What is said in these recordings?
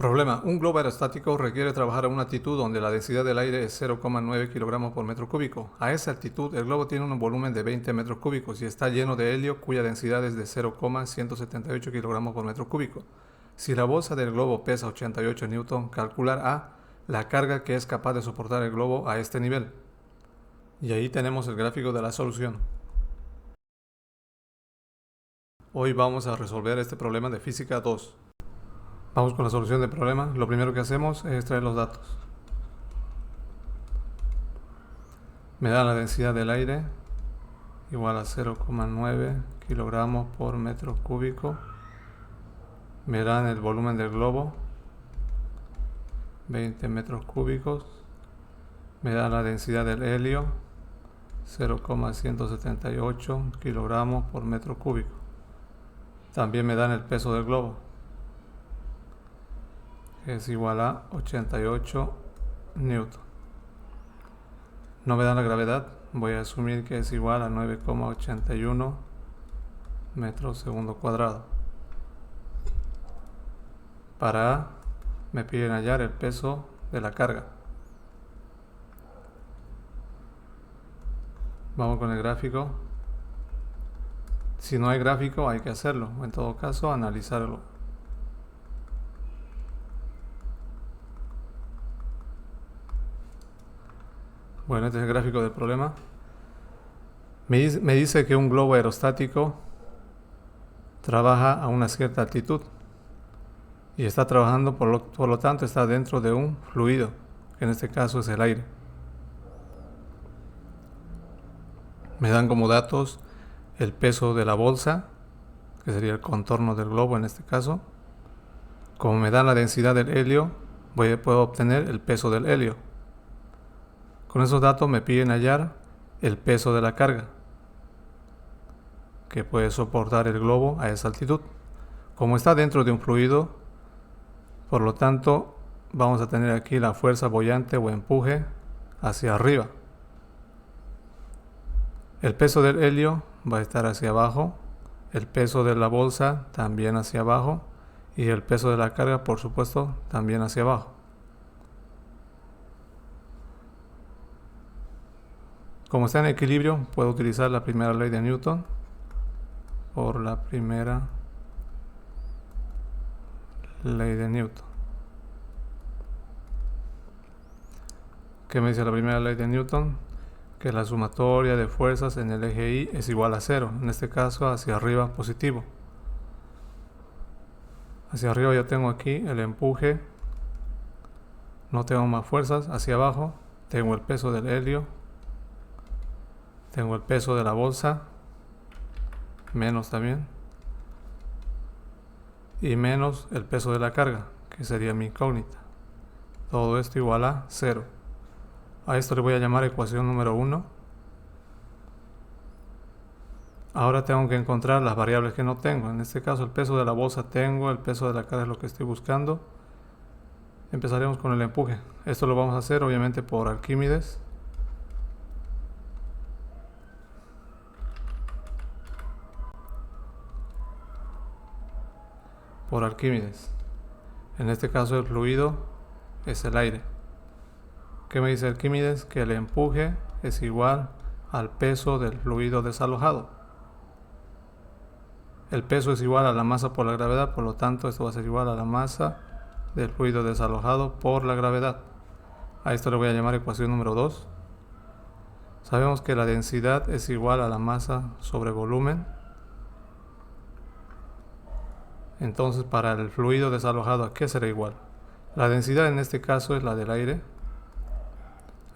Problema. Un globo aerostático requiere trabajar a una altitud donde la densidad del aire es 0,9 kilogramos por metro cúbico. A esa altitud, el globo tiene un volumen de 20 metros cúbicos y está lleno de helio, cuya densidad es de 0,178 kilogramos por metro cúbico. Si la bolsa del globo pesa 88 newton, calcular A, la carga que es capaz de soportar el globo a este nivel. Y ahí tenemos el gráfico de la solución. Hoy vamos a resolver este problema de física 2. Vamos con la solución del problema. Lo primero que hacemos es extraer los datos. Me da la densidad del aire igual a 0,9 kilogramos por metro cúbico. Me dan el volumen del globo, 20 metros cúbicos. Me da la densidad del helio, 0,178 kilogramos por metro cúbico. También me dan el peso del globo, que es igual a 88 newton. No me dan la gravedad, voy a asumir que es igual a 9,81 metros segundo cuadrado. Para A, me piden hallar el peso de la carga. Vamos con el gráfico. Si no hay gráfico, hay que hacerlo, o en todo caso, analizarlo. Bueno, este es el gráfico del problema. Me dice que un globo aerostático trabaja a una cierta altitud y está trabajando, por lo tanto, está dentro de un fluido, que en este caso es el aire. Me dan como datos el peso de la bolsa, que sería el contorno del globo en este caso. Como me dan la densidad del helio, puedo obtener el peso del helio. Con esos datos me piden hallar el peso de la carga que puede soportar el globo a esa altitud. Como está dentro de un fluido, por lo tanto, vamos a tener aquí la fuerza boyante o empuje hacia arriba. El peso del helio va a estar hacia abajo, el peso de la bolsa también hacia abajo y el peso de la carga, por supuesto, también hacia abajo. Como está en equilibrio, puedo utilizar la primera ley de Newton por la primera ley de Newton. ¿Qué me dice la primera ley de Newton? Que la sumatoria de fuerzas en el eje Y es igual a 0, en este caso hacia arriba positivo. Hacia arriba yo tengo aquí el empuje, no tengo más fuerzas. Hacia abajo tengo el peso del helio, tengo el peso de la bolsa, menos también, y menos el peso de la carga, que sería mi incógnita. Todo esto igual a 0. A esto le voy a llamar ecuación número 1. Ahora tengo que encontrar las variables que no tengo. En este caso el peso de la bolsa tengo, el peso de la carga es lo que estoy buscando. Empezaremos con el empuje. Esto lo vamos a hacer obviamente por Arquímedes. Por Arquímedes. En este caso el fluido es el aire. ¿Qué me dice Arquímedes? Que el empuje es igual al peso del fluido desalojado. El peso es igual a la masa por la gravedad, por lo tanto esto va a ser igual a la masa del fluido desalojado por la gravedad. A esto le voy a llamar ecuación número 2. Sabemos que la densidad es igual a la masa sobre volumen. Entonces, para el fluido desalojado, ¿a qué será igual? La densidad en este caso es la del aire.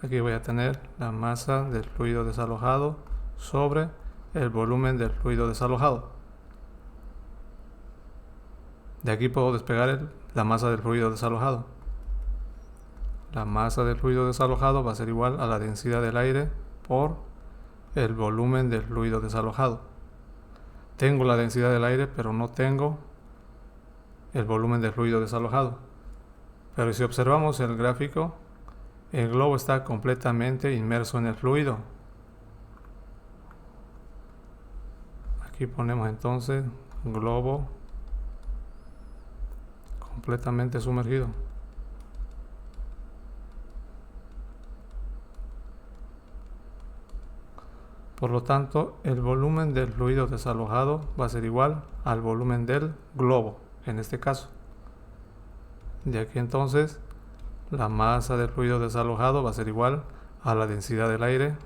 Aquí voy a tener la masa del fluido desalojado sobre el volumen del fluido desalojado. De aquí puedo despegar la masa del fluido desalojado. La masa del fluido desalojado va a ser igual a la densidad del aire por el volumen del fluido desalojado. Tengo la densidad del aire, pero no tengo el volumen del fluido desalojado. Pero si observamos el gráfico, el globo está completamente inmerso en el fluido. Aquí ponemos entonces globo completamente sumergido. Por lo tanto, el volumen del fluido desalojado va a ser igual al volumen del globo, en este caso. De aquí entonces, la masa del fluido desalojado va a ser igual a la densidad del aire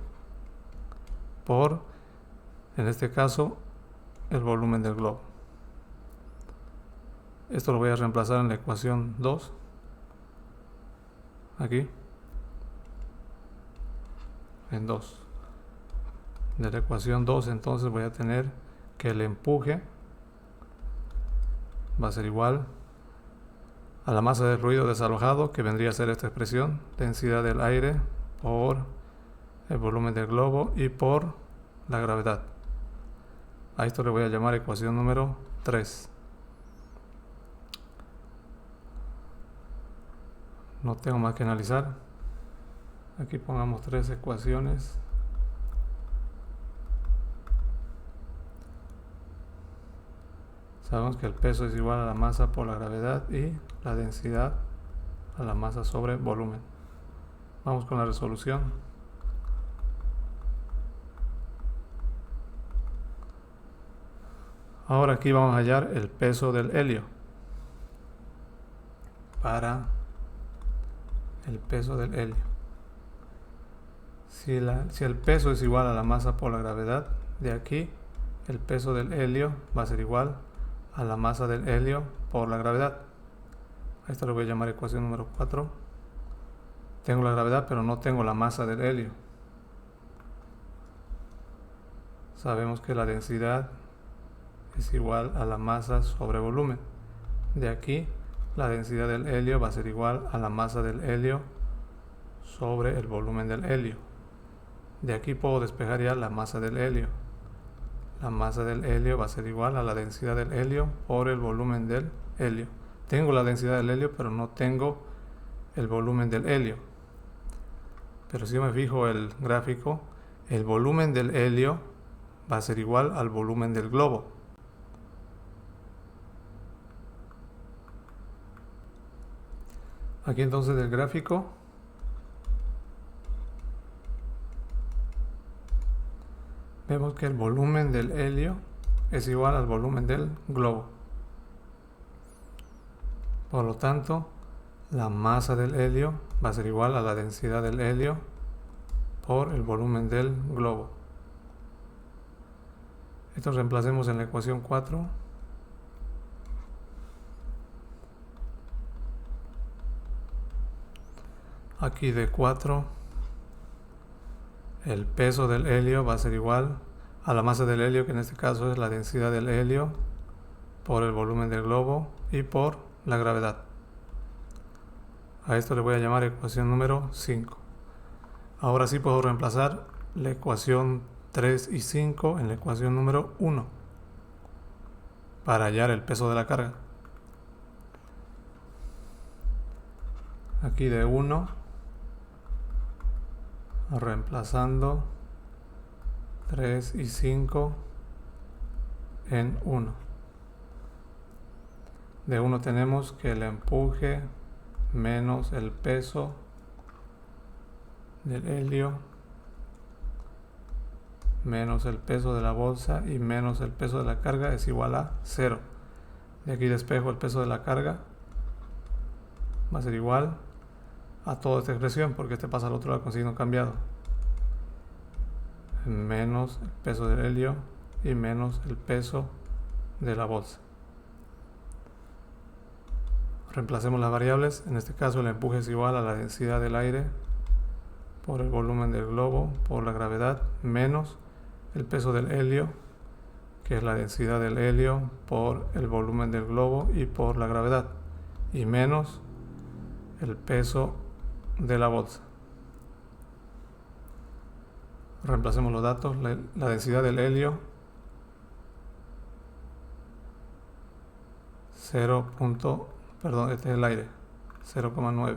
por, en este caso, el volumen del globo. Esto lo voy a reemplazar en la ecuación 2. Aquí. En 2. De la ecuación 2 entonces voy a tener que el empuje va a ser igual a la masa del fluido desalojado, que vendría a ser esta expresión, densidad del aire por el volumen del globo y por la gravedad. A esto le voy a llamar ecuación número 3. No tengo más que analizar. Aquí pongamos 3 ecuaciones. Sabemos que el peso es igual a la masa por la gravedad y la densidad a la masa sobre volumen. Vamos con la resolución. Ahora aquí vamos a hallar el peso del helio. Para el peso del helio. Si el peso es igual a la masa por la gravedad, de aquí el peso del helio va a ser igual a la masa del helio por la gravedad. A esto le voy a llamar ecuación número 4. Tengo la gravedad, pero no tengo la masa del helio. Sabemos que la densidad es igual a la masa sobre volumen. De aquí, la densidad del helio va a ser igual a la masa del helio sobre el volumen del helio. De aquí puedo despejar ya la masa del helio. La masa del helio va a ser igual a la densidad del helio por el volumen del helio. Tengo la densidad del helio, pero no tengo el volumen del helio. Pero si yo me fijo el gráfico, el volumen del helio va a ser igual al volumen del globo. Aquí entonces del gráfico vemos que el volumen del helio es igual al volumen del globo. Por lo tanto, la masa del helio va a ser igual a la densidad del helio por el volumen del globo. Esto reemplacemos en la ecuación 4. Aquí de 4, el peso del helio va a ser igual a la masa del helio, que en este caso es la densidad del helio por el volumen del globo y por la gravedad. A esto le voy a llamar ecuación número 5. Ahora sí puedo reemplazar la ecuación 3 y 5 en la ecuación número 1 para hallar el peso de la carga. Aquí de 1, reemplazando 3 y 5 en 1. De 1 tenemos que el empuje menos el peso del helio menos el peso de la bolsa y menos el peso de la carga es igual a 0. De aquí despejo el peso de la carga, va a ser igual a toda esta expresión, porque este pasa al otro lado con signo cambiado, menos el peso del helio y menos el peso de la bolsa. Reemplacemos las variables. En este caso el empuje es igual a la densidad del aire por el volumen del globo por la gravedad menos el peso del helio, que es la densidad del helio por el volumen del globo y por la gravedad, y menos el peso de la bolsa. Reemplacemos los datos. La densidad del helio este es el aire, 0,9.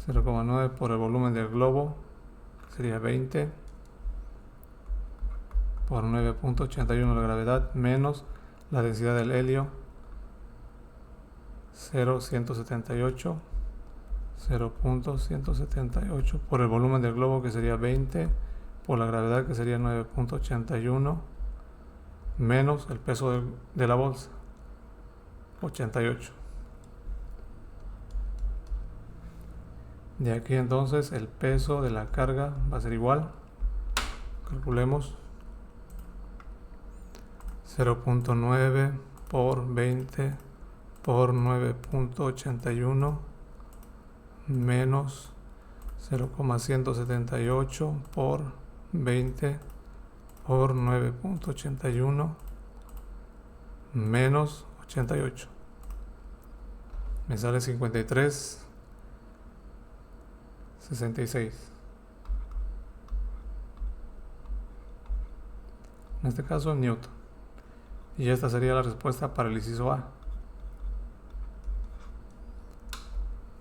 0,9 por el volumen del globo sería 20 por 9.81 la gravedad menos la densidad del helio 0.178, 0.178 por el volumen del globo, que sería 20, por la gravedad, que sería 9.81, menos el peso de la bolsa, 88. De aquí entonces el peso de la carga va a ser igual, calculemos, 0.9 por 20 por 9.81 menos 0.178 por 20 por 9.81 menos 88. Me sale 53.66. En este caso, Newton. Y esta sería la respuesta para el inciso A.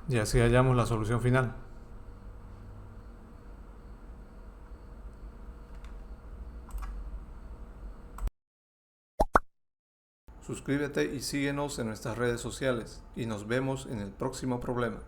Y así hallamos la solución final. Suscríbete y síguenos en nuestras redes sociales y nos vemos en el próximo problema.